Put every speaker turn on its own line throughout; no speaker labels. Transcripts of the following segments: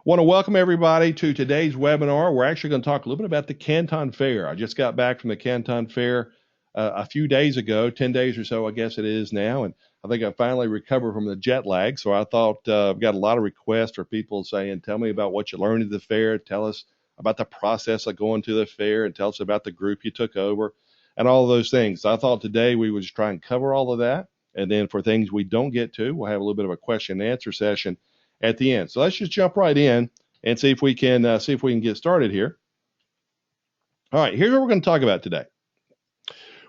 Want to welcome everybody to today's webinar. We're actually going to talk a little bit about the Canton Fair. I just got back from the Canton Fair a few days ago, 10 days or so, I guess it is now, and I think I finally recovered from the jet lag. So I thought I've got a lot of requests for people saying, tell me about what you learned at the fair, tell us about the process of going to the fair, and tell us about the group you took over, and all of those things. So I thought today we would just try and cover all of that, and then for things we don't get to, we'll have a little bit of a question and answer session at the end. So let's just jump right in and see if we can get started here. All right, here's what we're going to talk about today.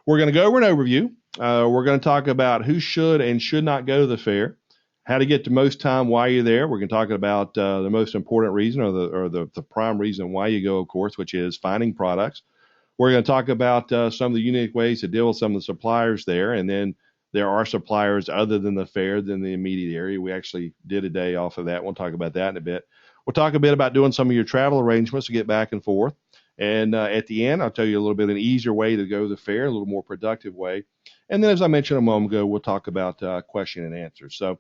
We're going to go over an overview. We're going to talk about who should and should not go to the fair, how to get the most time while you're there. We're going to talk about the most important reason or the prime reason why you go, of course, which is finding products. We're going to talk about some of the unique ways to deal with some of the suppliers there, and then there are suppliers other than the fair than the immediate area. We actually did a day off of that. We'll talk about that in a bit. We'll talk a bit about doing some of your travel arrangements to get back and forth. And at the end, I'll tell you a little bit an easier way to go to the fair, a little more productive way. And then, as I mentioned a moment ago, we'll talk about question and answers. So,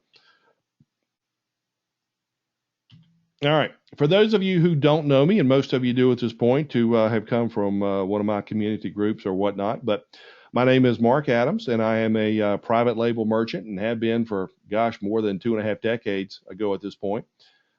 all right. For those of you who don't know me, and most of you do at this point, who have come from one of my community groups or whatnot, but my name is Mark Adams, and I am a private label merchant and have been for, more than 2.5 decades ago at this point.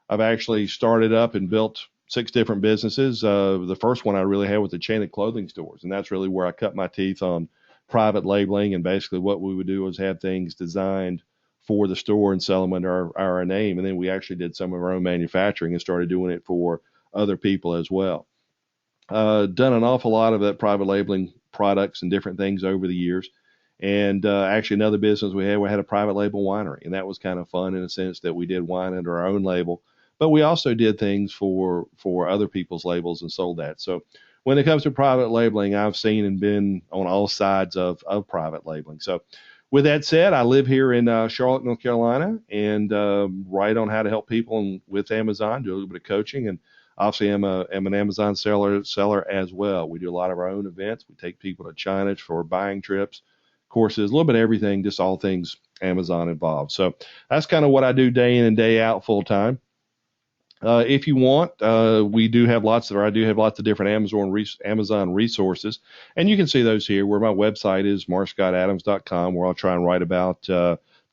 I've actually started up and built 6 different businesses. The first one I really had was a chain of clothing stores, and that's really where I cut my teeth on private labeling. And basically what we would do is have things designed for the store and sell them under our name. And then we actually did some of our own manufacturing and started doing it for other people as well. Done an awful lot of that private labeling products and different things over the years. And actually another business we had a private label winery, and that was kind of fun in a sense that we did wine under our own label, but we also did things for other people's labels and sold that. So when it comes to private labeling, I've seen and been on all sides of private labeling. So with that said, I live here in Charlotte, North Carolina, and write on how to help people with Amazon, do a little bit of coaching, and obviously, I'm an Amazon seller as well. We do a lot of our own events. We take people to China for buying trips, courses, a little bit of everything, just all things Amazon involved. So that's kind of what I do day in and day out full time. If you want, I do have lots of different Amazon resources, and you can see those here where my website is markscottadams.com, where I'll try and write about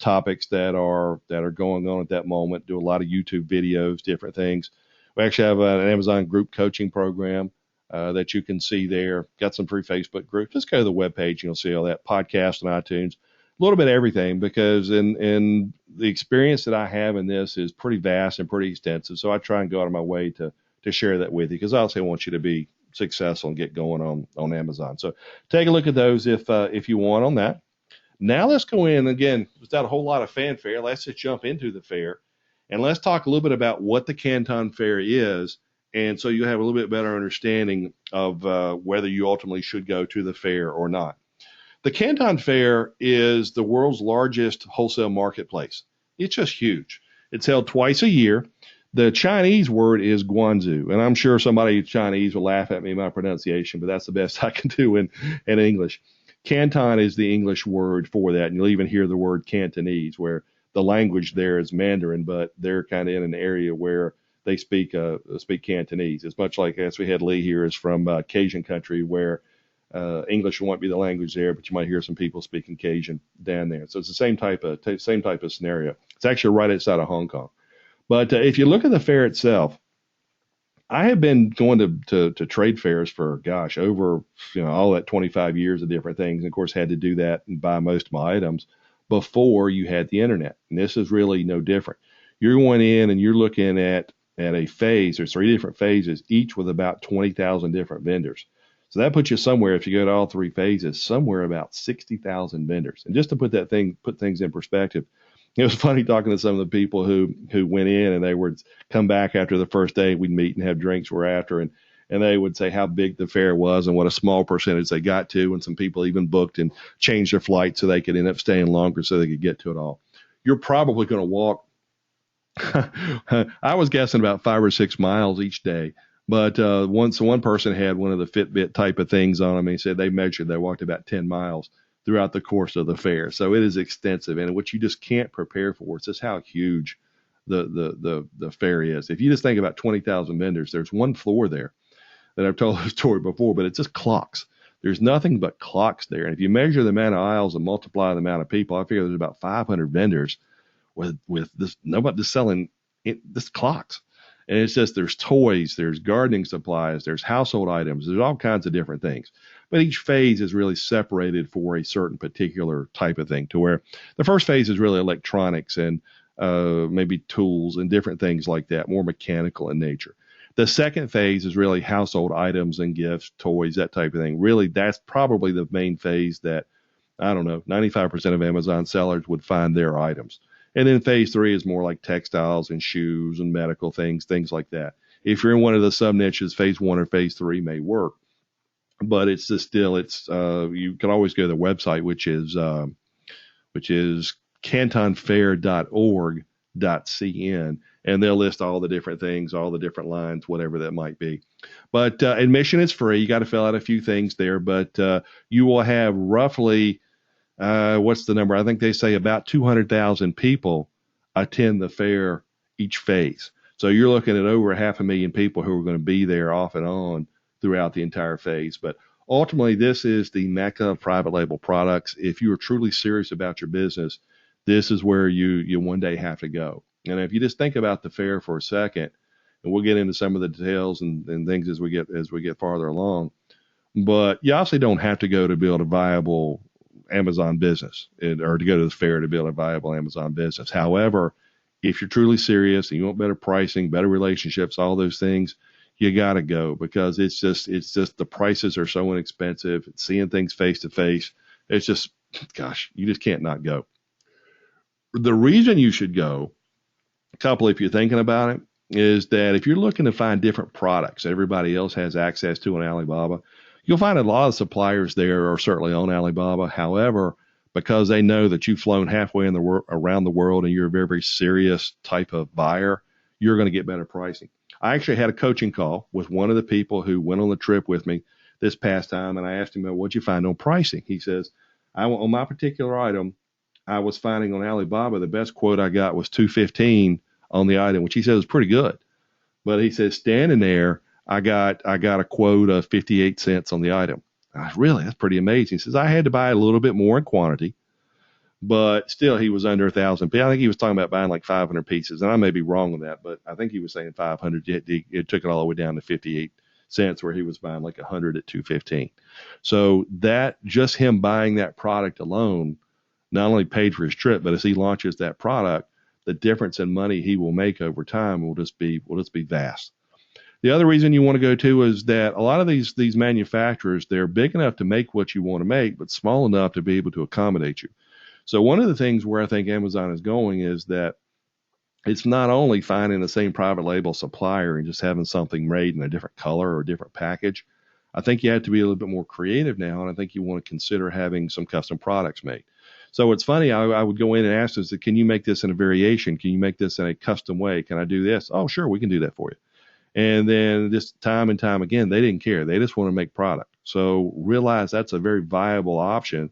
topics that are going on at that moment, do a lot of YouTube videos, different things. We actually have an Amazon group coaching program that you can see there. Got some free Facebook groups. Just go to the webpage and you'll see all that. Podcast on iTunes, a little bit of everything, because in the experience that I have in this is pretty vast and pretty extensive. So I try and go out of my way to share that with you, because I also want you to be successful and get going on Amazon. So take a look at those if you want on that. Now let's go in again without a whole lot of fanfare. Let's just jump into the fair. And let's talk a little bit about what the Canton Fair is, and so you have a little bit better understanding of whether you ultimately should go to the fair or not. The Canton Fair is the world's largest wholesale marketplace. It's just huge. It's held twice a year. The Chinese word is Guangzhou, and I'm sure somebody Chinese will laugh at me, my pronunciation, but that's the best I can do in English. Canton is the English word for that, and you'll even hear the word Cantonese, where the language there is Mandarin, but they're kind of in an area where they speak Cantonese. It's much like, as we had Lee here, is from Cajun country, where English won't be the language there, but you might hear some people speaking Cajun down there. So it's the same type of scenario. It's actually right outside of Hong Kong. But if you look at the fair itself, I have been going to trade fairs for, over all that 25 years of different things. And of course, had to do that and buy most of my items before you had the internet. And this is really no different. You're going in and you're looking at a phase. There's 3 different phases, each with about 20,000 different vendors. So that puts you somewhere, if you go to all 3 phases, somewhere about 60,000 vendors. And just to put things in perspective, it was funny talking to some of the people who went in, and they would come back after the first day. We'd meet and have drinks we're after, and they would say how big the fair was and what a small percentage they got to, and some people even booked and changed their flight so they could end up staying longer so they could get to it all. You're probably going to walk, I was guessing about 5 or 6 miles each day, but one person had one of the Fitbit type of things on them, and he said they walked about 10 miles throughout the course of the fair. So it is extensive, and what you just can't prepare for. It's just how huge the fair is. If you just think about 20,000 vendors, there's one floor there that I've told the story before, but it's just clocks. There's nothing but clocks there. And if you measure the amount of aisles and multiply the amount of people, I figure there's about 500 vendors with this, nobody just selling this clocks. And it's just, there's toys, there's gardening supplies, there's household items, there's all kinds of different things. But each phase is really separated for a certain particular type of thing, to where the first phase is really electronics and maybe tools and different things like that, more mechanical in nature. The second phase is really household items and gifts, toys, that type of thing. Really, that's probably the main phase that, I don't know, 95% of Amazon sellers would find their items. And then phase 3 is more like textiles and shoes and medical things like that. If you're in one of the sub niches, phase 1 or phase 3 may work. But it's just still, you can always go to the website, which is cantonfair.org.cn, and they'll list all the different things, all the different lines, whatever that might be. But admission is free. You got to fill out a few things there, but you will have roughly, what's the number? I think they say about 200,000 people attend the fair each phase. So you're looking at over 500,000 people who are going to be there off and on throughout the entire phase. But ultimately, this is the mecca of private label products. If you are truly serious about your business, this is where you one day have to go. And if you just think about the fair for a second, and we'll get into some of the details and things as we get farther along, but you obviously don't have to go to build a viable Amazon business or to go to the fair to build a viable Amazon business. However, if you're truly serious and you want better pricing, better relationships, all those things, you got to go, because it's just the prices are so inexpensive. Seeing things face to face, it's just, gosh, you just can't not go. The reason you should go, a couple if you're thinking about it, is that if you're looking to find different products everybody else has access to on Alibaba, you'll find a lot of suppliers there are certainly on Alibaba. However, because they know that you've flown halfway around the world and you're a very, very serious type of buyer, you're going to get better pricing. I actually had a coaching call with one of the people who went on the trip with me this past time, and I asked him, what'd you find on pricing? He says, on my particular item, I was finding on Alibaba, the best quote I got was $215 on the item, which he said was pretty good. But he says, standing there, I got a quote of 58 cents on the item. Really, that's pretty amazing. He says, I had to buy a little bit more in quantity, but still he was under 1,000. I think he was talking about buying like 500 pieces, and I may be wrong on that, but I think he was saying 500. It took it all the way down to 58 cents, where he was buying like 100 at 215. So that, just him buying that product alone, not only paid for his trip, but as he launches that product, the difference in money he will make over time will just be vast. The other reason you want to go to is that a lot of these manufacturers, they're big enough to make what you want to make, but small enough to be able to accommodate you. So one of the things where I think Amazon is going is that it's not only finding the same private label supplier and just having something made in a different color or a different package. I think you have to be a little bit more creative now, and I think you want to consider having some custom products made. So it's funny, I would go in and ask us, can you make this in a variation? Can you make this in a custom way? Can I do this? Oh, sure, we can do that for you. And then just time and time again, they didn't care. They just want to make product. So realize that's a very viable option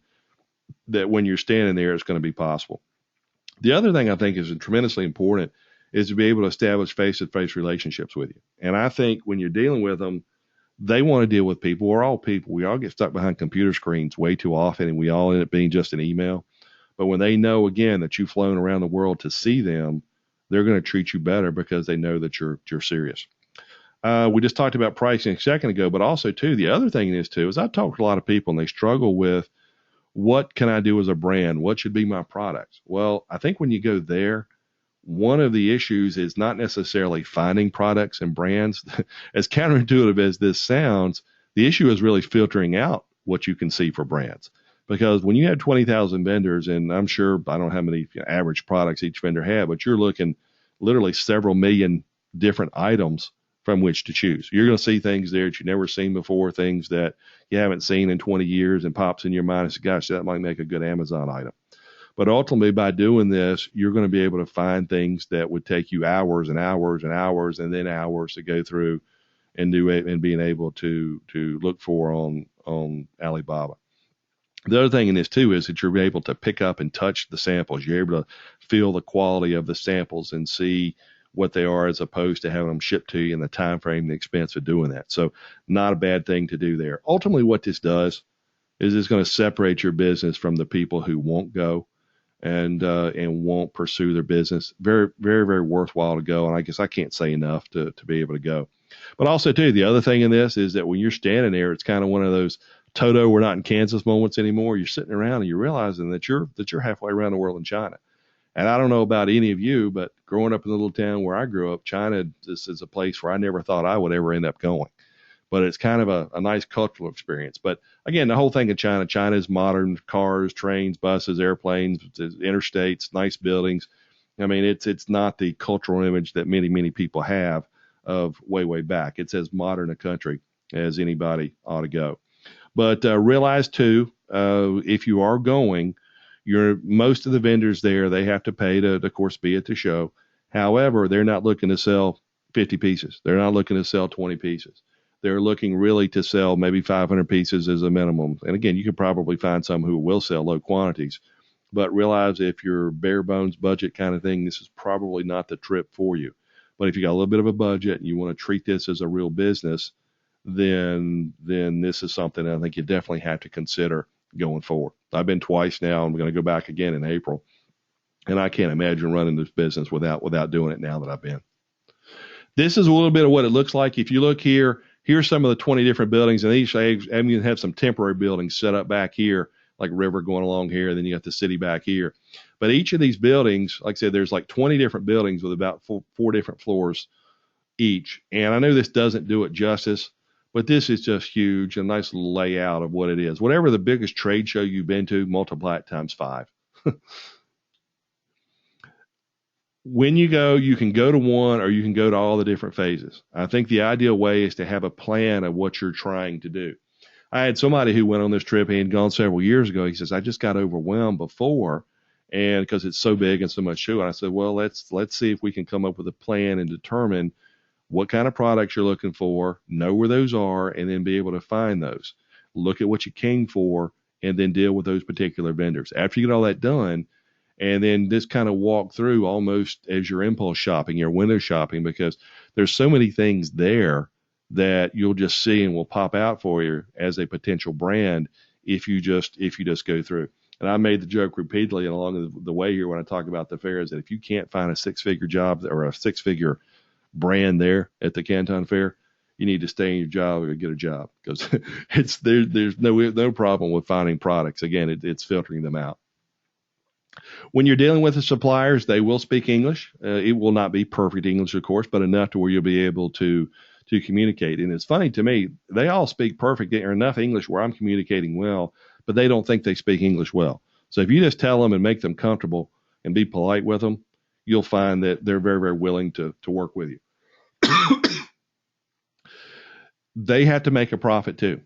that when you're standing there, it's going to be possible. The other thing I think is tremendously important is to be able to establish face-to-face relationships with you. And I think when you're dealing with them, they want to deal with people. We're all people. We all get stuck behind computer screens way too often, and we all end up being just an email. But when they know, again, that you've flown around the world to see them, they're going to treat you better because they know that you're serious. We just talked about pricing a second ago, but also, too, the other thing is I've talked to a lot of people, and they struggle with, what can I do as a brand? What should be my products? Well, I think when you go there, one of the issues is not necessarily finding products and brands. As counterintuitive as this sounds, the issue is really filtering out what you can see for brands. Because when you have 20,000 vendors, and I'm sure, I don't know how many average products each vendor have, but you're looking literally several million different items from which to choose. You're going to see things there that you've never seen before, things that you haven't seen in 20 years, and pops in your mind and says, gosh, that might make a good Amazon item. But ultimately, by doing this, you're going to be able to find things that would take you hours and hours and hours and then hours to go through and do it, and being able to look for on Alibaba. The other thing in this too is that you're able to pick up and touch the samples. You're able to feel the quality of the samples and see what they are, as opposed to having them shipped to you in the time frame and the expense of doing that. So not a bad thing to do there. Ultimately, what this does is it's going to separate your business from the people who won't go and won't pursue their business. Very, very, very worthwhile to go. And I guess I can't say enough to be able to go. But also too, the other thing in this is that when you're standing there, it's kind of one of those Toto, we're not in Kansas moments anymore. You're sitting around and you're realizing that you're halfway around the world in China. And I don't know about any of you, but growing up in the little town where I grew up, China, this is a place where I never thought I would ever end up going. But it's kind of a nice cultural experience. But again, the whole thing in China is modern cars, trains, buses, airplanes, interstates, nice buildings. I mean, it's not the cultural image that many people have of way back. It's as modern a country as anybody ought to go. But realize too, if you are going, most of the vendors there, they have to pay to, of course, be at the show. However, they're not looking to sell 50 pieces. They're not looking to sell 20 pieces. They're looking really to sell maybe 500 pieces as a minimum. And again, you could probably find some who will sell low quantities. But realize if you're bare bones budget kind of thing, this is probably not the trip for you. But if you got a little bit of a budget and you want to treat this as a real business, then this is something I think you definitely have to consider going forward. I've been twice now. I'm going to go back again in April. And I can't imagine running this business without doing it now that I've been. This is a little bit of what it looks like. If you look here, here's some of the 20 different buildings, and each I'm going to have some temporary buildings set up back here, like a river going along here, and then you got the city back here. But each of these buildings, like I said, there's like 20 different buildings with about four different floors each. And I know this doesn't do it justice, but this is just huge, a nice little layout of what it is. Whatever the biggest trade show you've been to, multiply it times 5. When you go, you can go to one or you can go to all the different phases. I think the ideal way is to have a plan of what you're trying to do. I had somebody who went on this trip. He had gone several years ago. He says, I just got overwhelmed before, and because it's so big and so much show. And I said, well, let's see if we can come up with a plan and determine what kind of products you're looking for, know where those are, and then be able to find those. Look at what you came for, and then deal with those particular vendors. After you get all that done, and then just kind of walk through almost as your impulse shopping, your window shopping, because there's so many things there that you'll just see and will pop out for you as a potential brand if you just go through. And I made the joke repeatedly along the way here when I talk about the fair is that if you can't find a 6-figure job or a 6-figure brand there at the Canton Fair, you need to stay in your job or get a job, because there's no problem with finding products. Again, it's filtering them out. When you're dealing with the suppliers, they will speak English. It will not be perfect English, of course, but enough to where you'll be able to communicate. And it's funny to me, they all speak perfect or enough English where I'm communicating well, but they don't think they speak English well. So if you just tell them and make them comfortable and be polite with them, you'll find that they're very, very willing to work with you. They have to make a profit too.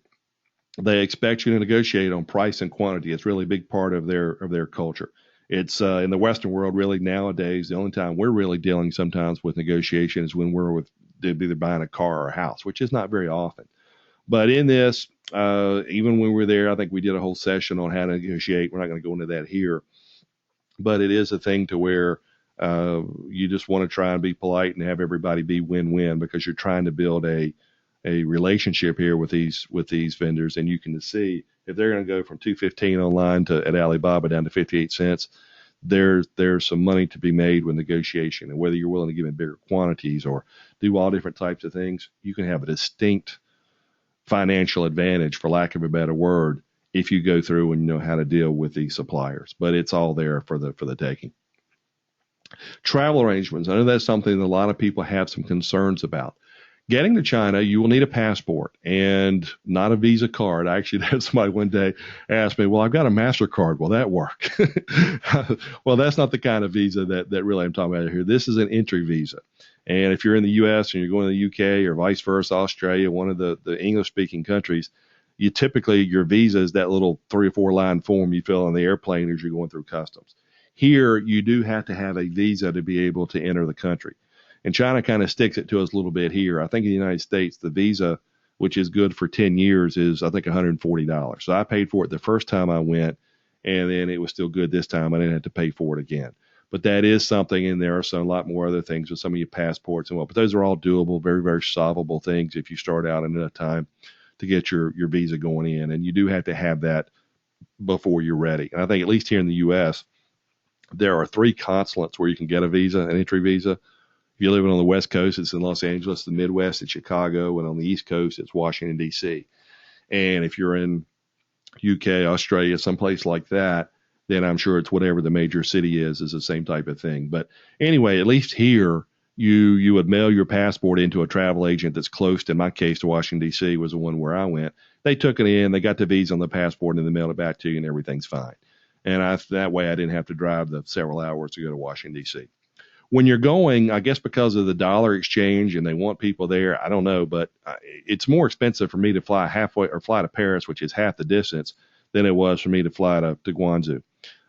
They expect you to negotiate on price and quantity. It's really a big part of their culture. It's in the Western world, really nowadays, the only time we're really dealing sometimes with negotiation is when we're either buying a car or a house, which is not very often. But in this, even when we're there, I think we did a whole session on how to negotiate. We're not going to go into that here, but it is a thing to where you just want to try and be polite and have everybody be win-win, because you're trying to build a relationship here with these vendors, and you can see if they're going to go from $2.15 online at Alibaba down to 58 cents, there's some money to be made with negotiation. And whether you're willing to give in bigger quantities or do all different types of things, you can have a distinct financial advantage, for lack of a better word, if you go through and you know how to deal with these suppliers. But it's all there for the taking. Travel arrangements. I know that's something that a lot of people have some concerns about. Getting to China, you will need a passport and not a Visa card. I actually had somebody one day ask me, well, I've got a MasterCard. Will that work? Well, that's not the kind of visa that really I'm talking about here. This is an entry visa. And if you're in the U.S. and you're going to the U.K. or vice versa, Australia, one of the English-speaking countries, you typically, your visa is that little 3 or 4 line form you fill on the airplane as you're going through customs. Here, you do have to have a visa to be able to enter the country. And China kind of sticks it to us a little bit here. I think in the United States, the visa which is good for 10 years, is I think $140. So I paid for it the first time I went, and then it was still good this time. I didn't have to pay for it again. But that is something, and there are a lot more other things with some of your passports and what. But those are all doable, very, very solvable things if you start out in enough time to get your visa going in. And you do have to have that before you're ready. And I think at least here in the U.S., there are 3 consulates where you can get a visa, an entry visa. If you're living on the West Coast, it's in Los Angeles. The Midwest, it's Chicago. And on the East Coast, it's Washington, D.C. And if you're in UK, Australia, someplace like that, then I'm sure it's whatever the major city is the same type of thing. But anyway, at least here, you would mail your passport into a travel agent that's close to, in my case, to Washington, D.C. was the one where I went. They took it in, they got the visa on the passport, and they mailed it back to you, and everything's fine. And that way I didn't have to drive the several hours to go to Washington, D.C. When you're going, I guess because of the dollar exchange and they want people there, I don't know, but it's more expensive for me to fly fly to Paris, which is half the distance, than it was for me to fly to Guangzhou.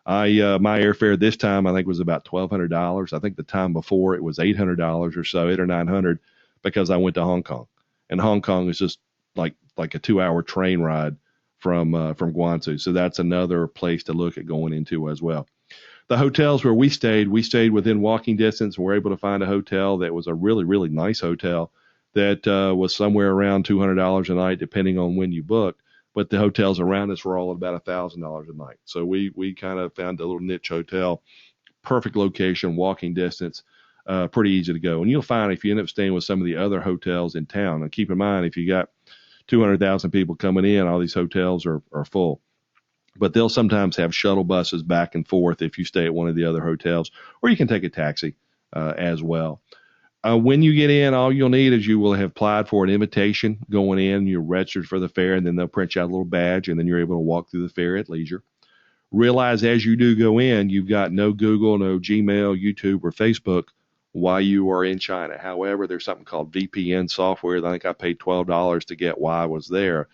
My airfare this time I think was about $1,200. I think the time before it was $800 or so, $800 or $900, because I went to Hong Kong, and Hong Kong is just like a 2-hour train ride from Guangzhou. So that's another place to look at going into as well. The hotels where we stayed within walking distance. We were able to find a hotel that was a really, really nice hotel that was somewhere around $200 a night, depending on when you booked. But the hotels around us were all about $1,000 a night. So we kind of found a little niche hotel, perfect location, walking distance, pretty easy to go. And you'll find if you end up staying with some of the other hotels in town, and keep in mind, if you got 200,000 people coming in, all these hotels are full. But they'll sometimes have shuttle buses back and forth if you stay at one of the other hotels, or you can take a taxi as well. When you get in, all you'll need is you will have applied for an invitation going in. You're registered for the fair, and then they'll print you out a little badge, and then you're able to walk through the fair at leisure. Realize as you do go in, you've got no Google, no Gmail, YouTube, or Facebook while you are in China. However, there's something called VPN software that I think I paid $12 to get while I was there,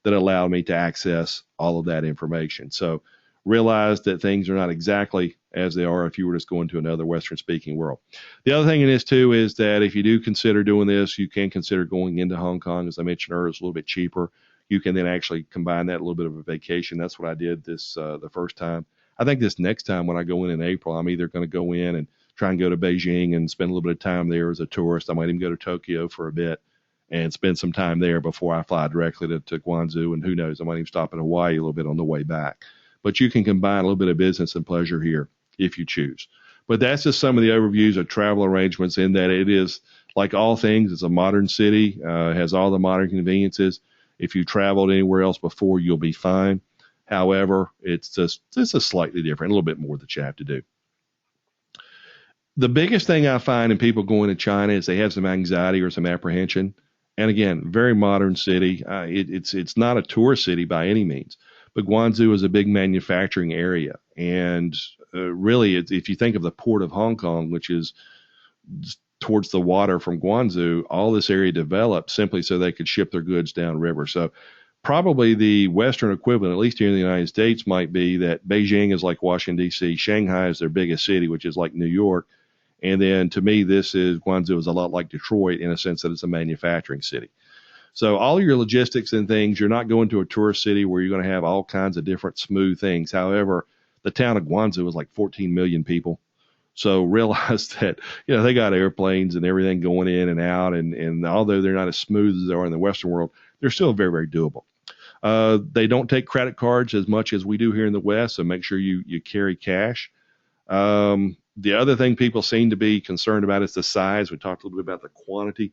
that allowed me to access all of that information. So realize that things are not exactly as they are if you were just going to another Western speaking world. The other thing in this too is that if you do consider doing this, you can consider going into Hong Kong. As I mentioned earlier, it's a little bit cheaper. You can then actually combine that a little bit of a vacation. That's what I did the first time. I think this next time when I go in April, I'm either going to go in and try and go to Beijing and spend a little bit of time there as a tourist. I might even go to Tokyo for a bit and spend some time there before I fly directly to Guangzhou. And who knows, I might even stop in Hawaii a little bit on the way back. But you can combine a little bit of business and pleasure here if you choose. But that's just some of the overviews of travel arrangements, in that it is, like all things, it's a modern city, has all the modern conveniences. If you traveled anywhere else before, you'll be fine. However, it's a slightly different, a little bit more that you have to do. The biggest thing I find in people going to China is they have some anxiety or some apprehension. And again, very modern city. It's not a tourist city by any means, but Guangzhou is a big manufacturing area. And really, if you think of the port of Hong Kong, which is towards the water from Guangzhou, all this area developed simply so they could ship their goods downriver. So probably the Western equivalent, at least here in the United States, might be that Beijing is like Washington, D.C. Shanghai is their biggest city, which is like New York. And then to me, Guangzhou is a lot like Detroit in a sense that it's a manufacturing city. So all your logistics and things, you're not going to a tourist city where you're going to have all kinds of different smooth things. However, the town of Guangzhou is like 14 million people. So realize that, they got airplanes and everything going in and out. And although they're not as smooth as they are in the Western world, they're still very, very doable. They don't take credit cards as much as we do here in the West. So make sure you carry cash. The other thing people seem to be concerned about is the size. We talked a little bit about the quantity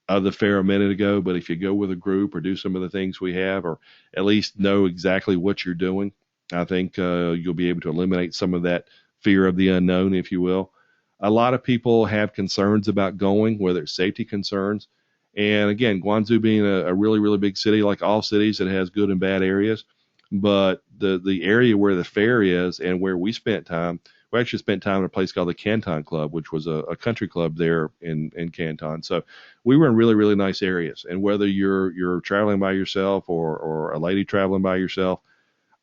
of the fair a minute ago, but if you go with a group or do some of the things we have, or at least know exactly what you're doing, I think you'll be able to eliminate some of that fear of the unknown, if you will. A lot of people have concerns about going, whether it's safety concerns. And again, Guangzhou being a really, really big city, like all cities, it has good and bad areas. But the area where the fair is and where we spent time, we actually spent time in a place called the Canton Club, which was a country club there in Canton. So we were in really, really nice areas. And whether you're traveling by yourself or a lady traveling by yourself,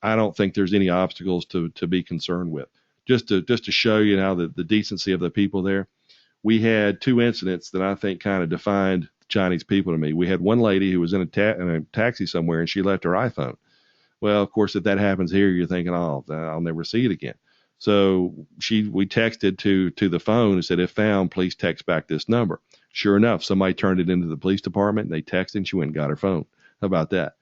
I don't think there's any obstacles to be concerned with. Just to show you now the decency of the people there, we had 2 incidents that I think kind of defined Chinese people to me. We had one lady who was in a taxi somewhere, and she left her iPhone. Well, of course, if that happens here, you're thinking, oh, I'll never see it again. So we texted to the phone and said, if found, please text back this number. Sure enough, somebody turned it into the police department, and they texted, and she went and got her phone. How about that?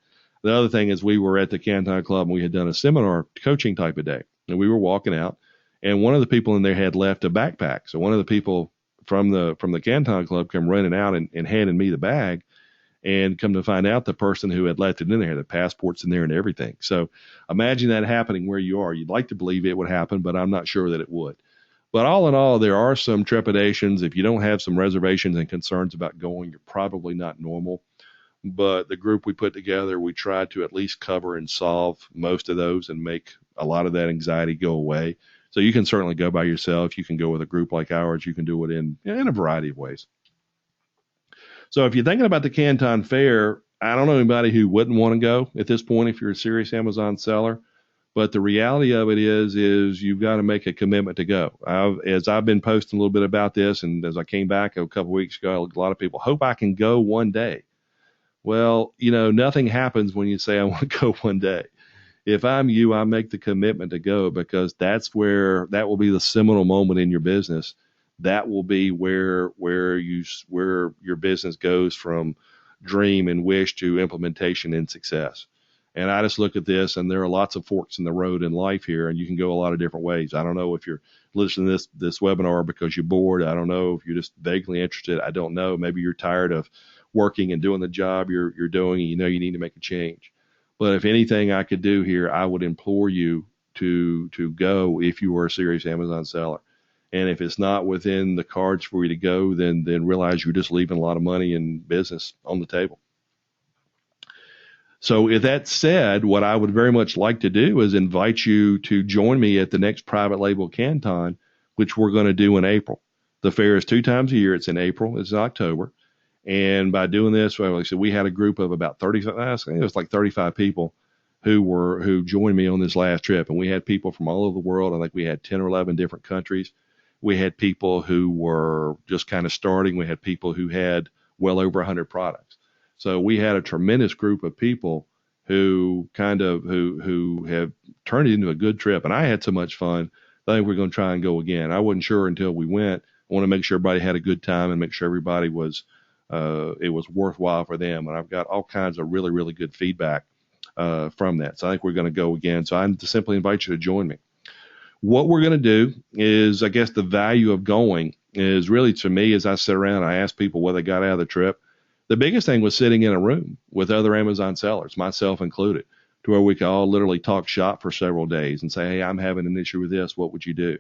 The other thing is we were at the Canton Club, and we had done a seminar coaching type of day, and we were walking out, and one of the people in there had left a backpack. So one of the people from the Canton Club came running out and handed me the bag. And come to find out, the person who had left it in there, the passport's in there and everything. So imagine that happening where you are. You'd like to believe it would happen, but I'm not sure that it would. But all in all, there are some trepidations. If you don't have some reservations and concerns about going, you're probably not normal. But the group we put together, we tried to at least cover and solve most of those and make a lot of that anxiety go away. So you can certainly go by yourself. You can go with a group like ours. You can do it in a variety of ways. So if you're thinking about the Canton Fair, I don't know anybody who wouldn't want to go at this point if you're a serious Amazon seller. But the reality of it is you've got to make a commitment to go. As I've been posting a little bit about this, and as I came back a couple of weeks ago, a lot of people hope I can go one day. Well, nothing happens when you say I want to go one day. If I'm you, I make the commitment to go, because that will be the seminal moment in your business. That will be where your business goes from dream and wish to implementation and success. And I just look at this, and there are lots of forks in the road in life here, and you can go a lot of different ways. I don't know if you're listening to this webinar because you're bored. I don't know if you're just vaguely interested. I don't know. Maybe you're tired of working and doing the job you're doing, and you need to make a change. But if anything I could do here, I would implore you to go if you were a serious Amazon seller. And if it's not within the cards for you to go, then realize you're just leaving a lot of money in business on the table. So if that said, what I would very much like to do is invite you to join me at the next private label Canton, which we're going to do in April. The fair is 2 times a year. It's in April. It's in October. And by doing this, like I said, we had a group of about 35, I think it was like 35 people who joined me on this last trip. And we had people from all over the world. I think we had 10 or 11 different countries. We had people who were just kind of starting. We had people who had well over 100 products. So we had a tremendous group of people who have turned it into a good trip. And I had so much fun. I think we're going to try and go again. I wasn't sure until we went. I want to make sure everybody had a good time and make sure everybody was it was worthwhile for them. And I've got all kinds of really, really good feedback from that. So I think we're going to go again. So I simply invite you to join me. What we're going to do is, I guess the value of going is really, to me, as I sit around, I ask people what they got out of the trip. The biggest thing was sitting in a room with other Amazon sellers, myself included, to where we could all literally talk shop for several days and say, hey, I'm having an issue with this. What would you do?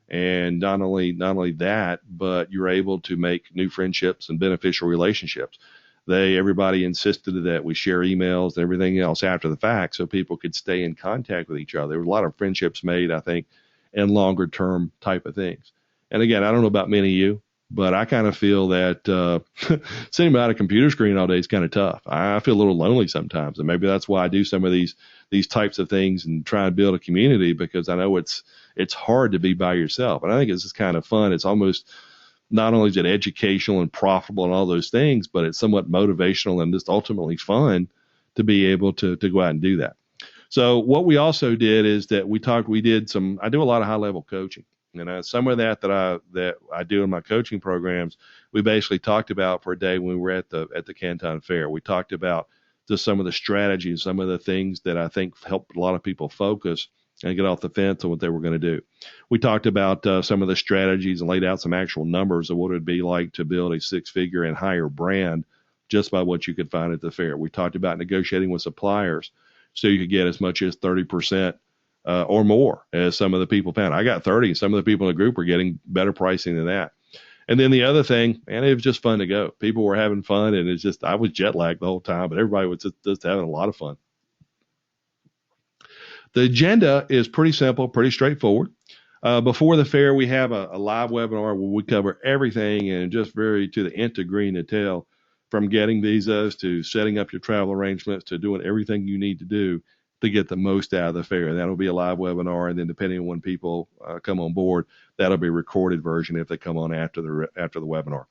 And not only that, but you're able to make new friendships and beneficial relationships. Everybody insisted that we share emails and everything else after the fact so people could stay in contact with each other. There were a lot of friendships made, I think, and longer term type of things. And again, I don't know about many of you, but I kind of feel that sitting behind a computer screen all day is kind of tough. I feel a little lonely sometimes, and maybe that's why I do some of these types of things and try and build a community, because I know it's hard to be by yourself. And I think it's just kind of fun. It's almost, not only is it educational and profitable and all those things, but it's somewhat motivational and just ultimately fun to be able to go out and do that. So what we also did is that I do a lot of high level coaching, and some of that I do in my coaching programs, we basically talked about for a day when we were at the Canton Fair. We talked about just some of the strategies, some of the things that I think helped a lot of people focus and get off the fence on what they were going to do. We talked about some of the strategies and laid out some actual numbers of what it would be like to build a 6-figure and higher brand just by what you could find at the fair. We talked about negotiating with suppliers so you could get as much as 30% or more, as some of the people found. I got 30. Some of the people in the group were getting better pricing than that. And then the other thing, and it was just fun to go. People were having fun, and I was jet lagged the whole time, but everybody was just having a lot of fun. The agenda is pretty simple, pretty straightforward. Before the fair, we have a live webinar where we cover everything and just very to the nth degree in detail, from getting visas to setting up your travel arrangements to doing everything you need to do to get the most out of the fair. That'll be a live webinar, and then depending on when people come on board, that'll be a recorded version if they come on after the webinar.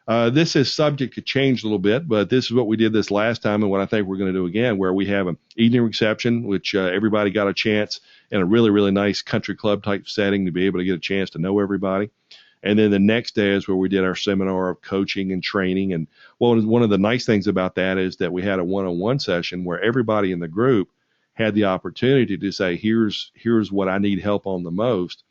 This is subject to change a little bit, but this is what we did this last time and what I think we're going to do again, where we have an evening reception, which everybody got a chance in a really, really nice country club type setting to be able to get a chance to know everybody. And then the next day is where we did our seminar of coaching and training. And one of the nice things about that is that we had a one-on-one session where everybody in the group had the opportunity to say, here's what I need help on the most.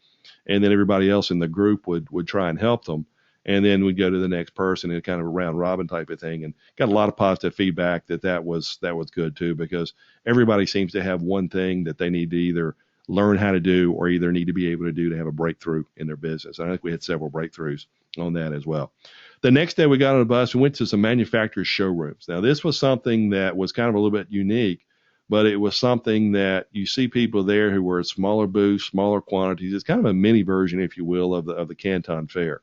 And then everybody else in the group would try and help them. And then we'd go to the next person in kind of a round robin type of thing, and got a lot of positive feedback that was good too, because everybody seems to have one thing that they need to either learn how to do or either need to be able to do to have a breakthrough in their business. I think we had several breakthroughs on that as well. The next day we got on a bus and went to some manufacturers' showrooms. Now this was something that was kind of a little bit unique, but it was something that you see people there who were at smaller booths, smaller quantities. It's kind of a mini version, if you will, of the Canton Fair.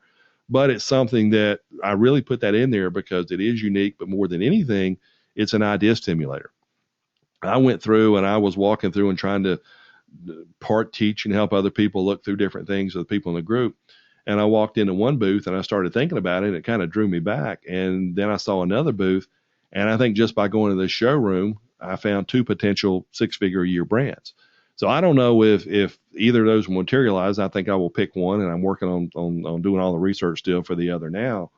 But it's something that I really put that in there because it is unique, but more than anything, it's an idea stimulator. I went through and I was walking through and trying to part teach and help other people look through different things with people in the group. And I walked into one booth and I started thinking about it, and it kind of drew me back. And then I saw another booth, and I think just by going to this showroom, I found 2 potential 6-figure a year brands. So I don't know if either of those will materialize. I think I will pick one, and I'm working on doing all the research still for the other now.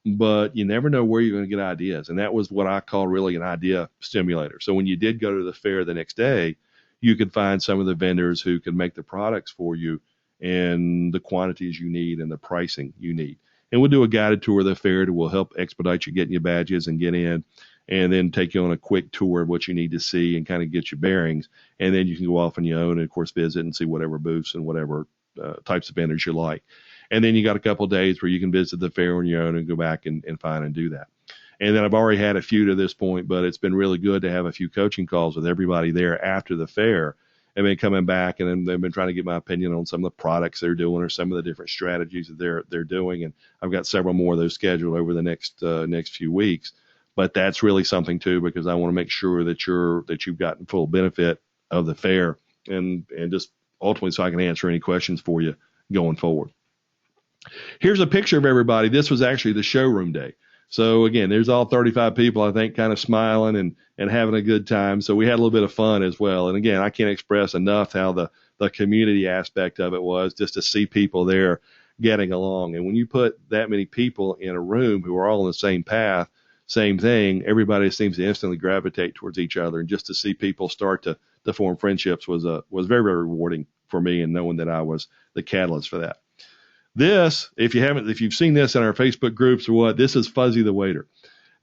But you never know where you're going to get ideas. And that was what I call really an idea stimulator. So when you did go to the fair the next day, you could find some of the vendors who could make the products for you in the quantities you need and the pricing you need. And we'll do a guided tour of the fair that will help expedite you getting your badges and get in, and then take you on a quick tour of what you need to see and kind of get your bearings. And then you can go off on your own and, of course, visit and see whatever booths and whatever types of vendors you like. And then you got a couple of days where you can visit the fair on your own and go back and find and do that. And then I've already had a few to this point, but it's been really good to have a few coaching calls with everybody there after the fair, and then coming back, and then they've been trying to get my opinion on some of the products they're doing or some of the different strategies that they're doing. And I've got several more of those scheduled over the next few weeks. But that's really something too, because I want to make sure that you've gotten full benefit of the fair, and just ultimately so I can answer any questions for you going forward. Here's a picture of everybody. This was actually the showroom day. So again, there's all 35 people, I think, kind of smiling and having a good time. So we had a little bit of fun as well. And again, I can't express enough how the community aspect of it was, just to see people there getting along. And when you put that many people in a room who are all on the same path, same thing, everybody seems to instantly gravitate towards each other. And just to see people start to form friendships was very, very rewarding for me, and knowing that I was the catalyst for that. This, if you've seen this in our Facebook groups or what, this is Fuzzy the waiter.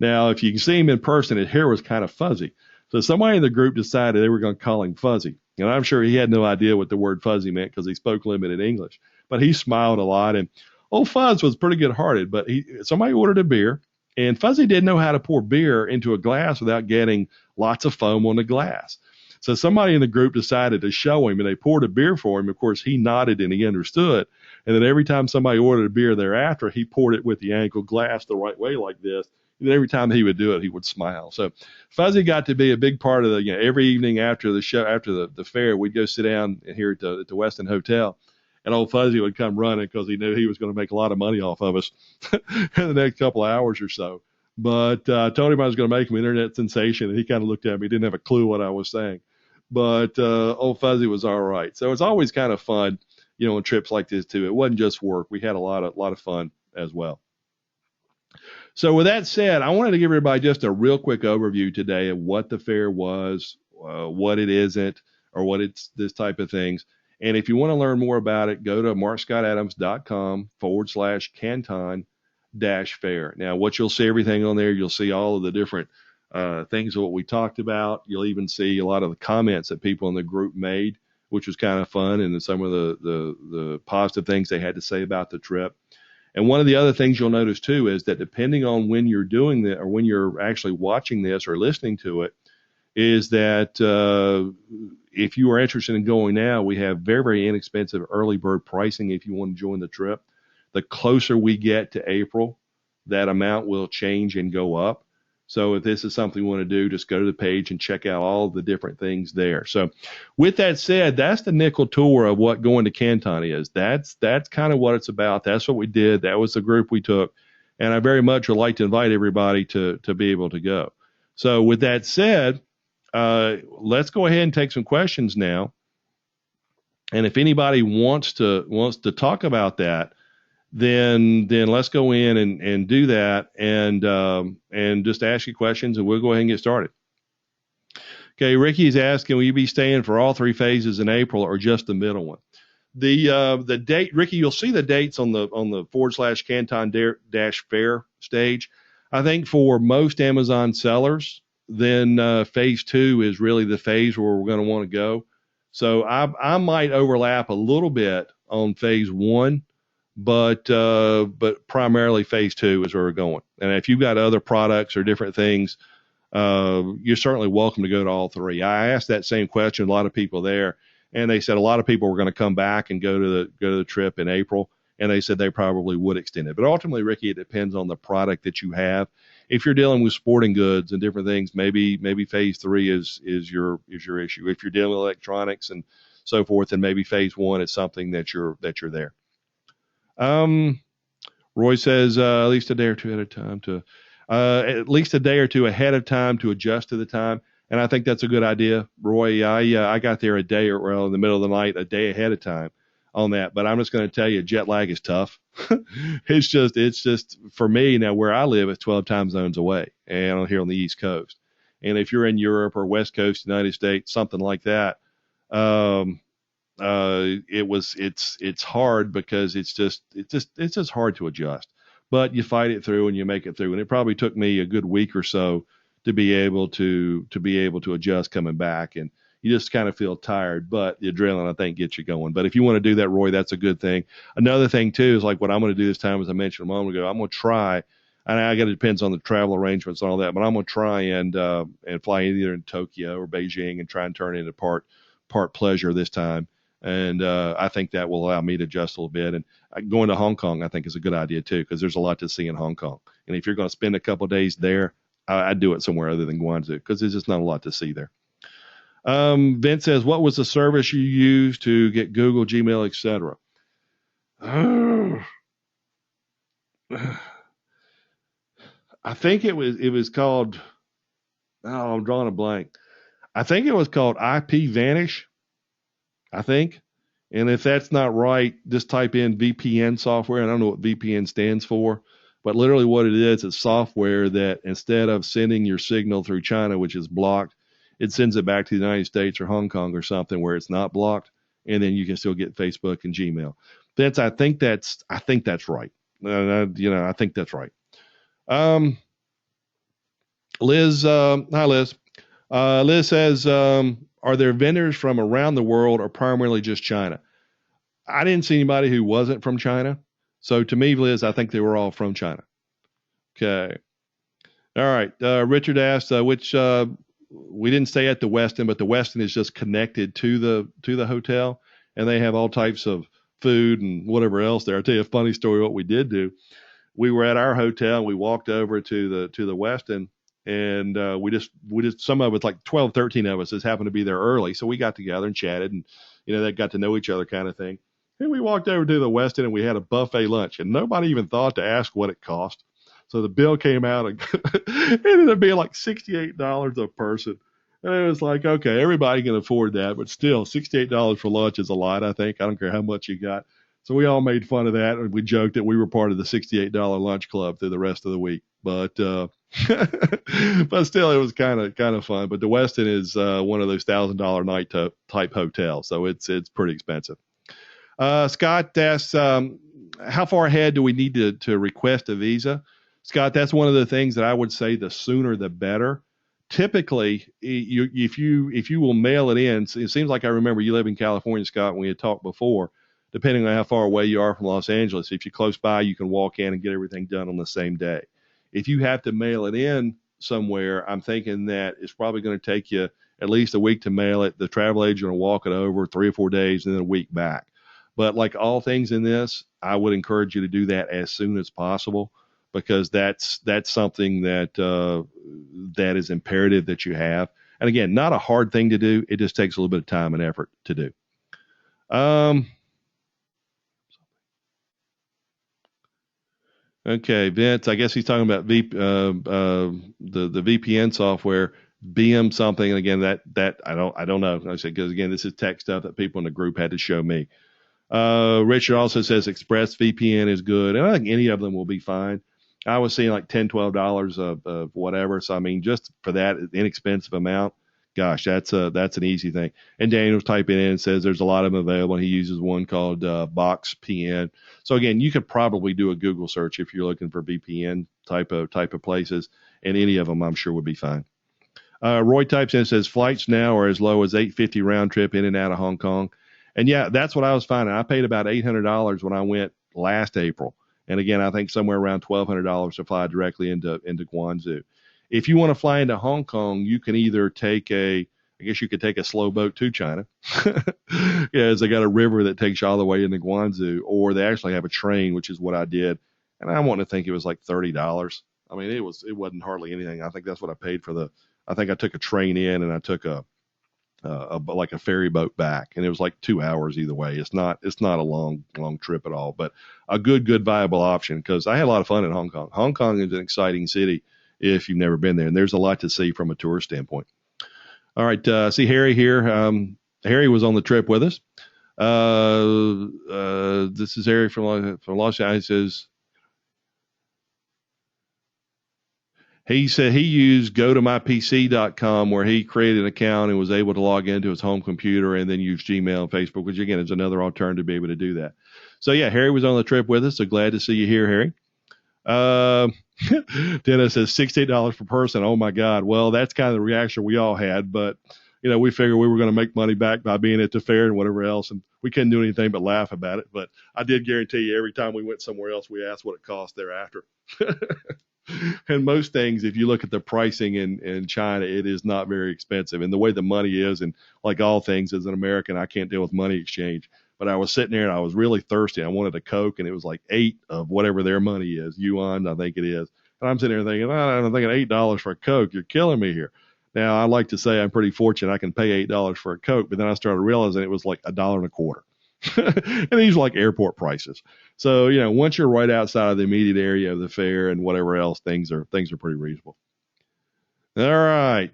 Now, if you can see him in person, his hair was kind of fuzzy. So somebody in the group decided they were going to call him Fuzzy. And I'm sure he had no idea what the word fuzzy meant because he spoke limited English. But he smiled a lot, and old Fuzz was pretty good-hearted. But somebody ordered a beer, and Fuzzy didn't know how to pour beer into a glass without getting lots of foam on the glass. So somebody in the group decided to show him, and they poured a beer for him. Of course, he nodded and he understood. And then every time somebody ordered a beer thereafter, he poured it with the angled glass the right way like this. And every time he would do it, he would smile. So Fuzzy got to be a big part of every evening after the show, after the fair, we'd go sit down here at the Westin Hotel. And old Fuzzy would come running because he knew he was going to make a lot of money off of us in the next couple of hours or so. But I told him I was going to make him an internet sensation, and he kind of looked at me. He didn't have a clue what I was saying. But old Fuzzy was all right. So it's always kind of fun, on trips like this too. It wasn't just work. We had a lot of fun as well. So with that said, I wanted to give everybody just a real quick overview today of what the fair was, what it isn't, or what it's this type of things. And if you want to learn more about it, go to markscottadams.com/Canton-Fair. Now, what you'll see everything on there, you'll see all of the different things of what we talked about. You'll even see a lot of the comments that people in the group made, which was kind of fun, and some of the positive things they had to say about the trip. And one of the other things you'll notice too is that depending on when you're doing that, or when you're actually watching this or listening to it, is that if you are interested in going now, we have very, very inexpensive early bird pricing if you want to join the trip. The closer we get to April, that amount will change and go up. So if this is something you want to do, just go to the page and check out all the different things there. So with that said, that's the nickel tour of what going to Canton is. That's kind of what it's about. That's what we did. That was the group we took. and I very much would like to invite everybody to be able to go. So with that said, let's go ahead and take some questions now. And if anybody wants to talk about that, then let's go in and do that, and just ask you questions, and we'll go ahead and get started. Okay, Ricky's asking, will you be staying for all 3 phases in April or just the middle one? The date, Ricky, you'll see the dates on the / Canton Fair stage. I think for most Amazon sellers, then phase 2 is really the phase where we're going to want to go. So I might overlap a little bit on phase 1, but primarily phase 2 is where we're going. And if you've got other products or different things, you're certainly welcome to go to all 3. I asked that same question to a lot of people there, and they said a lot of people were going to come back and go to the trip in April, and they said they probably would extend it. But ultimately, Ricky, it depends on the product that you have. If you're dealing with sporting goods and different things, maybe phase 3 is your issue. If you're dealing with electronics and so forth, then maybe phase 1 is something that you're there. Roy says at least a day or two ahead of time to adjust to the time. And I think that's a good idea, Roy. I got there in the middle of the night, a day ahead of time on that. But I'm just going to tell you, jet lag is tough. It's just for me now, where I live, it's 12 time zones away, and I'm here on the East Coast. And if you're in Europe or West Coast United States, something like that, it's hard because it's just hard to adjust. But you fight it through and you make it through. And it probably took me a good week or so to be able to adjust coming back. And you just kind of feel tired, but the adrenaline, I think, gets you going. But if you want to do that, Roy, that's a good thing. Another thing too is like what I'm going to do this time, as I mentioned a moment ago, I'm going to try, and I guess it depends on the travel arrangements and all that, but I'm going to try and fly either in Tokyo or Beijing and try and turn it into part pleasure this time. And I think that will allow me to adjust a little bit. And going to Hong Kong, I think, is a good idea too, because there's a lot to see in Hong Kong. And if you're going to spend a couple of days there, I'd do it somewhere other than Guangzhou, because there's just not a lot to see there. Vince says, what was the service you used to get Google, Gmail, etc.? I think it was called, I'm drawing a blank. I think it was called IP Vanish, I think. And if that's not right, just type in VPN software. I don't know what VPN stands for, but literally what it is, it's software that instead of sending your signal through China, which is blocked, it sends it back to the United States or Hong Kong or something where it's not blocked, and then you can still get Facebook and Gmail. I think that's right. I think that's right. Liz, hi Liz. Liz says, are there vendors from around the world or primarily just China? I didn't see anybody who wasn't from China. So to me, Liz, I think they were all from China. Okay. All right. Richard asked, which we didn't stay at the Westin, but the Westin is just connected to the hotel, and they have all types of food and whatever else there. I'll tell you a funny story. What we did do, we were at our hotel and we walked over to the Westin, and we just some of us, like 12, 13 of us, just happened to be there early, so we got together and chatted, and they got to know each other, kind of thing. And we walked over to the Westin and we had a buffet lunch, and nobody even thought to ask what it cost. So the bill came out and it ended up being like $68 a person. And it was like, okay, everybody can afford that, but still $68 for lunch is a lot, I think. I don't care how much you got. So we all made fun of that, and we joked that we were part of the $68 lunch club through the rest of the week. But but still, it was kind of fun. But the Westin is one of those $1,000 night type hotels, so it's pretty expensive. Scott asks, how far ahead do we need to request a visa? Scott, that's one of the things that I would say the sooner the better. Typically, if you will mail it in, it seems like I remember you live in California, Scott, when we had talked before. Depending on how far away you are from Los Angeles, if you're close by, you can walk in and get everything done on the same day. If you have to mail it in somewhere, I'm thinking that it's probably going to take you at least a week to mail it. The travel agent will walk it over 3 or 4 days and then a week back. But like all things in this, I would encourage you to do that as soon as possible, because that's something that is imperative that you have. And again, not a hard thing to do. It just takes a little bit of time and effort to do. Okay, Vince, I guess he's talking about the VPN software, BM something. And again, that I don't know. Like I said, because again, this is tech stuff that people in the group had to show me. Richard also says ExpressVPN is good, and I think any of them will be fine. I was seeing like $10, $12 of whatever. So I mean, just for that inexpensive amount, gosh, that's an easy thing. And Daniel's typing in and says there's a lot of them available. He uses one called BoxPN. So again, you could probably do a Google search if you're looking for VPN type of places, and any of them I'm sure would be fine. Roy types in and says flights now are as low as $850 round trip in and out of Hong Kong. And yeah, that's what I was finding. I paid about $800 when I went last April. And again, I think somewhere around $1,200 to fly directly into Guangzhou. If you want to fly into Hong Kong, you can either take I guess you could take a slow boat to China. Yeah, they got a river that takes you all the way into Guangzhou, or they actually have a train, which is what I did. And I want to think it was like $30. I mean, it wasn't hardly anything. I think that's what I paid for I think I took a train in and I took like a ferry boat back, and it was like 2 hours either way. It's not a long trip at all, but a good viable option, because I had a lot of fun in Hong Kong. Hong Kong is an exciting city if you've never been there, and there's a lot to see from a tourist standpoint. All right, see Harry here. Harry was on the trip with us. This is Harry from Los Angeles. He says, he said he used gotomypc.com, where he created an account and was able to log into his home computer and then use Gmail and Facebook, which again is another alternative to be able to do that. So yeah, Harry was on the trip with us. So glad to see you here, Harry. Dennis says $68 per person. Oh my God. Well, that's kind of the reaction we all had, but we figured we were going to make money back by being at the fair and whatever else, and we couldn't do anything but laugh about it. But I did guarantee you, every time we went somewhere else, we asked what it cost thereafter. And most things, if you look at the pricing in China, it is not very expensive. And the way the money is, and like all things, as an American, I can't deal with money exchange. But I was sitting there and I was really thirsty. I wanted a Coke, and it was like 8 of whatever their money is, yuan, I think it is. And I'm sitting there thinking, I'm thinking $8 for a Coke. You're killing me here. Now, I like to say I'm pretty fortunate I can pay $8 for a Coke, but then I started realizing it was like $1.25. And these are like airport prices. So, once you're right outside of the immediate area of the fair and whatever else, things are pretty reasonable. All right.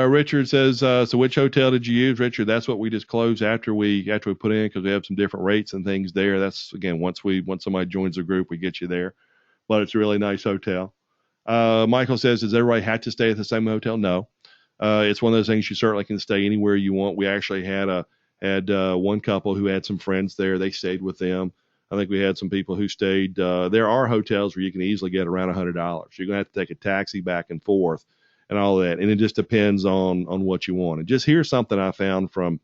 Richard says, so which hotel did you use, Richard? That's what we just closed after we put in, because we have some different rates and things there. That's, again, once somebody joins the group, we get you there. But it's a really nice hotel. Michael says, does everybody have to stay at the same hotel? No. It's one of those things you certainly can stay anywhere you want. We actually had one couple who had some friends there. They stayed with them. I think we had some people who stayed. There are hotels where you can easily get around $100. You're going to have to take a taxi back and forth and all of that. And it just depends on what you want. And just here's something I found from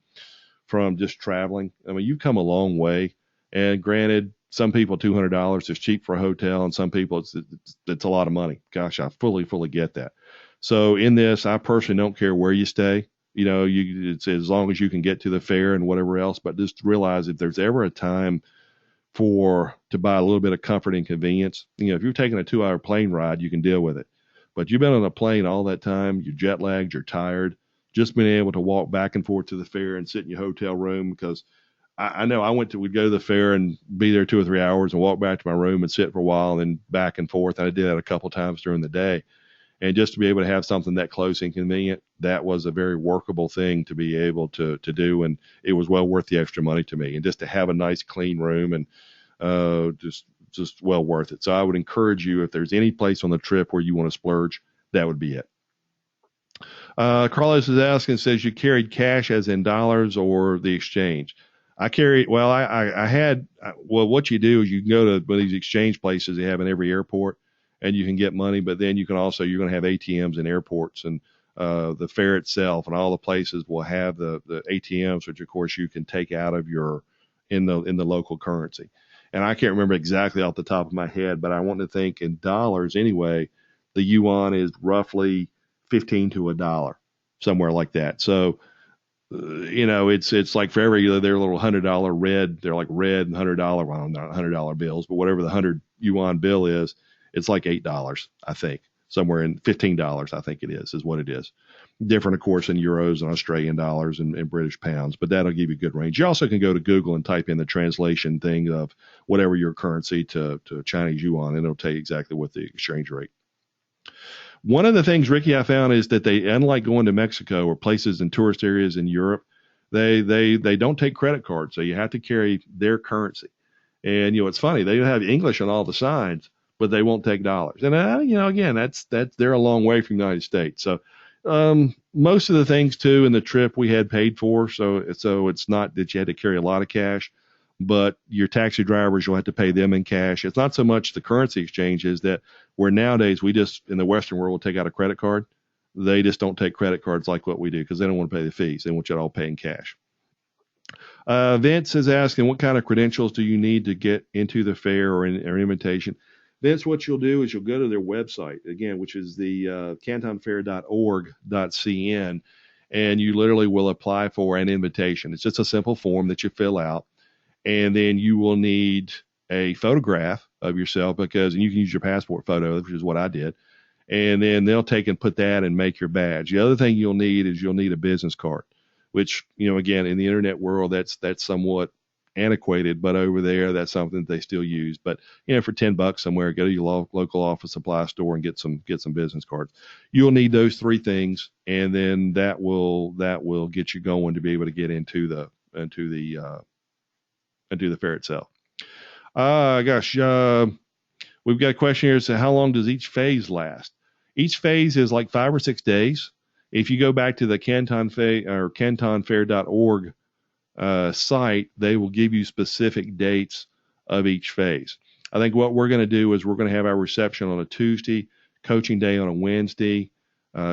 just traveling. I mean, you've come a long way. And granted, some people, $200 is cheap for a hotel, and some people it's a lot of money. Gosh, I fully get that. So in this, I personally don't care where you stay. It's as long as you can get to the fair and whatever else. But just realize if there's ever a time to buy a little bit of comfort and convenience, if you're taking a 2-hour plane ride, you can deal with it. But you've been on a plane all that time, you're jet lagged, you're tired. Just being able to walk back and forth to the fair and sit in your hotel room, because I know we'd go to the fair and be there 2 or 3 hours and walk back to my room and sit for a while and then back and forth. And I did that a couple of times during the day. And just to be able to have something that close and convenient, that was a very workable thing to be able to do. And it was well worth the extra money to me. And just to have a nice clean room and just well worth it. So I would encourage you, if there's any place on the trip where you want to splurge, that would be it. Carlos is asking, says you carried cash as in dollars or the exchange? I carried, well, I had, what you do is you can go to one of these exchange places they have in every airport, and you can get money, but then you're going to have ATMs in airports, and the fair itself and all the places will have the ATMs, which of course you can take out of in the local currency. And I can't remember exactly off the top of my head, but I want to think in dollars anyway, the yuan is roughly 15 to $1, somewhere like that. So, it's like for every, their little $100 red, they're like red and $100, well, not $100 bills, but whatever the 100 yuan bill is, it's like $8, I think. somewhere in $15, I think it is what it is. Different, of course, in euros and Australian dollars and British pounds, but that'll give you a good range. You also can go to Google and type in the translation thing of whatever your currency to Chinese yuan, and it'll tell you exactly what the exchange rate. One of the things, Ricky, I found is that they, unlike going to Mexico or places in tourist areas in Europe, they don't take credit cards, so you have to carry their currency. And it's funny, they have English on all the signs, but they won't take dollars. And again, that's they're a long way from the United States. So most of the things too in the trip we had paid for, so it's not that you had to carry a lot of cash, but your taxi drivers, you'll have to pay them in cash. It's not so much the currency exchanges that where nowadays we just in the Western world will take out a credit card. They just don't take credit cards like what we do because they don't want to pay the fees. They want you to all pay in cash. Vince is asking, what kind of credentials do you need to get into the fair or invitation? Vince, what you'll do is you'll go to their website, again, which is the cantonfair.org.cn, and you literally will apply for an invitation. It's just a simple form that you fill out, and then you will need a photograph of yourself and you can use your passport photo, which is what I did, and then they'll take and put that and make your badge. The other thing you'll need is you'll need a business card, which, again, in the internet world, that's somewhat antiquated, but over there, that's something that they still use. But, for $10 somewhere, go to your local office supply store and get some business cards. You'll need those three things, and then that will get you going to be able to get into the fair itself. We've got a question here. So how long does each phase last? Each phase is like 5 or 6 days. If you go back to the Canton Fair or cantonfair.org site, they will give you specific dates of each phase. I think what we're going to do is we're going to have our reception on a Tuesday, coaching day on a Wednesday,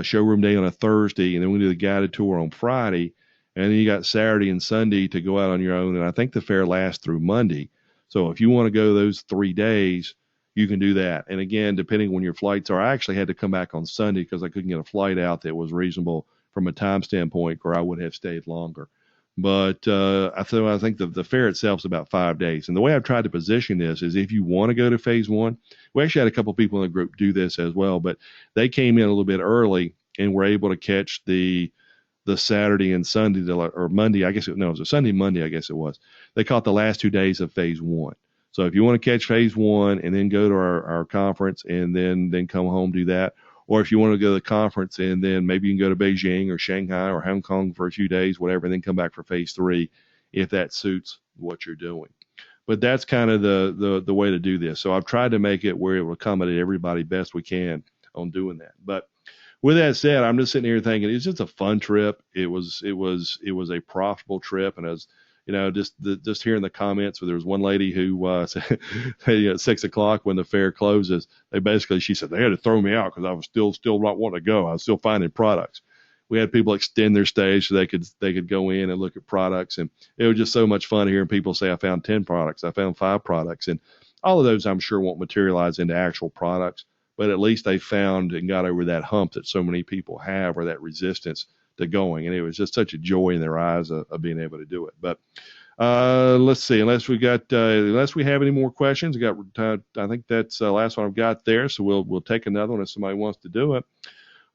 showroom day on a Thursday, and then we do the guided tour on Friday. And then you got Saturday and Sunday to go out on your own. And I think the fair lasts through Monday. So if you want to go those 3 days, you can do that. And again, depending on when your flights are, I actually had to come back on Sunday because I couldn't get a flight out that was reasonable from a time standpoint, or I would have stayed longer. But I think the fair itself is about 5 days. And the way I've tried to position this is if you want to go to phase one, we actually had a couple people in the group do this as well, but they came in a little bit early and were able to catch the Saturday and Sunday or Monday. It was a Sunday, Monday, I guess it was. They caught the last 2 days of phase one. So if you want to catch phase one and then go to our conference and then come home, do that. Or if you want to go to the conference and then maybe you can go to Beijing or Shanghai or Hong Kong for a few days, whatever, and then come back for phase three if that suits what you're doing. But that's kind of the way to do this. So I've tried to make it where it will accommodate everybody best we can on doing that. But with that said, I'm just sitting here thinking it's just a fun trip. It was a profitable trip, and as just hearing the comments where there was one lady who said, hey, at 6 o'clock when the fair closes, she said they had to throw me out because I was still not wanting to go. I was still finding products. We had people extend their stay so they could go in and look at products, and it was just so much fun hearing people say I found 10 products, I found 5 products, and all of those I'm sure won't materialize into actual products, but at least they found and got over that hump that so many people have, or that resistance to going. And it was just such a joy in their eyes of being able to do it. But let's see, unless we have any more questions, I think that's the last one I've got there. So we'll take another one if somebody wants to do it.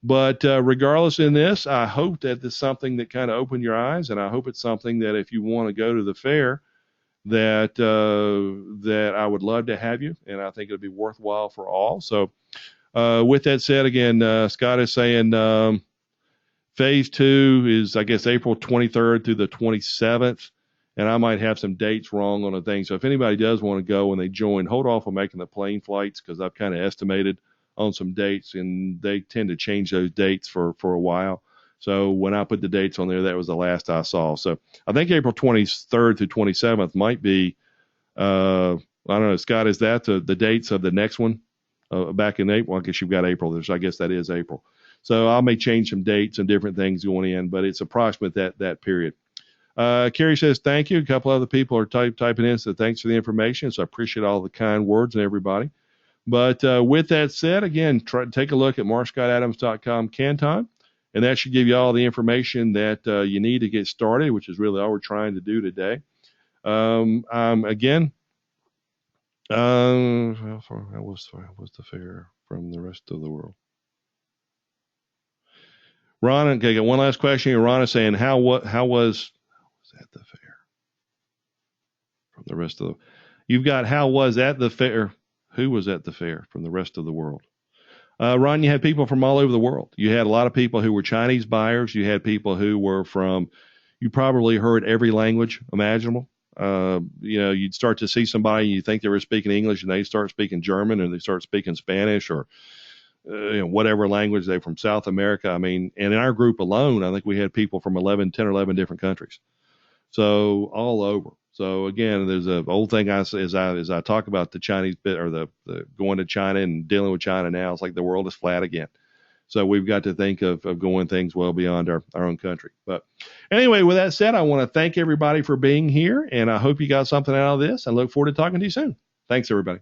But regardless in this, I hope that it's something that kind of opened your eyes, and I hope it's something that if you want to go to the fair, that I would love to have you, and I think it'll be worthwhile for all. So with that said, again, Scott is saying phase 2 is, I guess, April 23rd through the 27th, and I might have some dates wrong on the thing. So if anybody does want to go and they join, hold off on making the plane flights because I've kind of estimated on some dates, and they tend to change those dates for a while. So when I put the dates on there, that was the last I saw. So I think April 23rd through 27th might be, I don't know, Scott, is that the dates of the next one back in April? I guess you've got April. I guess that is April. So I may change some dates and different things going in, but it's approximate that period. Carrie says, thank you. A couple other people are typing in, so thanks for the information. So I appreciate all the kind words and everybody. But with that said, again, take a look at markscottadams.com Canton, and that should give you all the information that you need to get started, which is really all we're trying to do today. Again, how was the fair from the rest of the world? Ron, okay, got one last question here. Ron is saying, how was at the fair from the rest of the, you've got how was at the fair, who was at the fair from the rest of the world? Ron, you had people from all over the world. You had a lot of people who were Chinese buyers. You had people who were from, you probably heard every language imaginable. You'd start to see somebody, you think they were speaking English, and they start speaking German, or they start speaking Spanish, or whatever language they're from South America. I mean, and in our group alone, I think we had people from 10 or 11 different countries. So all over. So again, there's a old thing as I talk about the Chinese bit, or the going to China and dealing with China now. It's like the world is flat again. So we've got to think of going things well beyond our own country. But anyway, with that said, I want to thank everybody for being here, and I hope you got something out of this. I look forward to talking to you soon. Thanks, everybody.